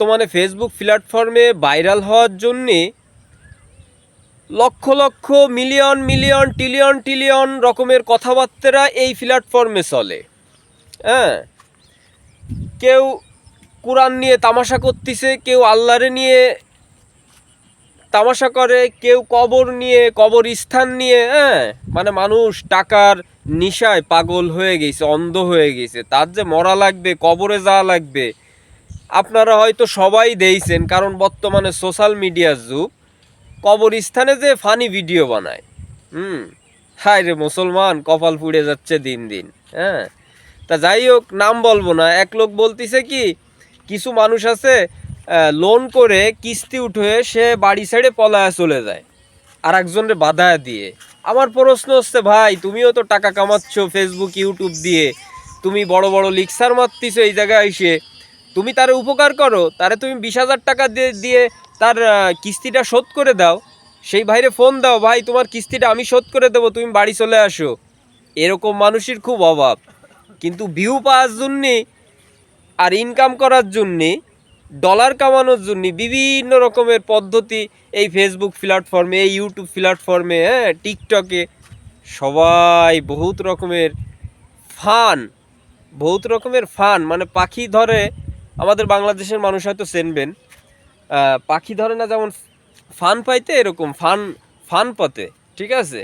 বর্তমানে ফেসবুক প্ল্যাটফর্মে ভাইরাল হওয়ার জন্যে lakh lakh million million trillion trillion রকমের কথাবার্তা এই প্ল্যাটফর্মে চলে। হ্যাঁ, কেউ কোরআন নিয়ে তামাশা করতেছে, কেউ আল্লাহরে নিয়ে তামাশা করে, কেউ কবর নিয়ে, কবরস্থান নিয়ে। হ্যাঁ, মানে মানুষ টাকার নেশায় পাগল হয়ে গেছে, অন্ধ হয়ে গেছে। তার যে মরা লাগবে, কবরে যাওয়া লাগবে, আপনারা হয়তো সবাই দেখছেন, কারণ বর্তমানে সোশ্যাল মিডিয়ার যুগ। কবরস্থানে যে ফানি ভিডিও বানায়, হায় রে মুসলমান, কপাল পুড়ে যাচ্ছে দিন দিন। হ্যাঁ, তা যাই হোক, নাম বলবো না। এক লোক বলতিছে কি, কিছু মানুষ আছে লোন করে কিস্তি উঠে সে বাড়ি ছেড়ে পলায়া চলে যায় আর একজনের বাধা দিয়ে। আমার প্রশ্ন হচ্ছে, ভাই তুমিও তো টাকা কামাচ্ছ ফেসবুক ইউটিউব দিয়ে, তুমি বড় বড় লিকসার মারতিছো এই জায়গায় এসে, তুমি তারে উপকার করো, তারে তুমি 20,000 টাকা দিয়ে তার কিস্তিটা শোধ করে দাও। সেই ভাইরে ফোন দাও, ভাই তোমার কিস্তিটা আমি শোধ করে দেবো, তুমি বাড়ি চলে আসো। এরকম মানুষের খুব অভাব। কিন্তু ভিউ পাওয়ার জন্যে আর ইনকাম করার জন্যে, ডলার কামানোর জন্য বিভিন্ন রকমের পদ্ধতি এই ফেসবুক প্ল্যাটফর্মে, এই ইউটিউব প্ল্যাটফর্মে, হ্যাঁ, টিকটকে সবাই বহুত রকমের ফান মানে পাখি ধরে। আমাদের বাংলাদেশের মানুষ হয়তো চেনবেন, পাখি ধরে না যেমন ফান পাইতে, এরকম ফান ফান পাতে, ঠিক আছে।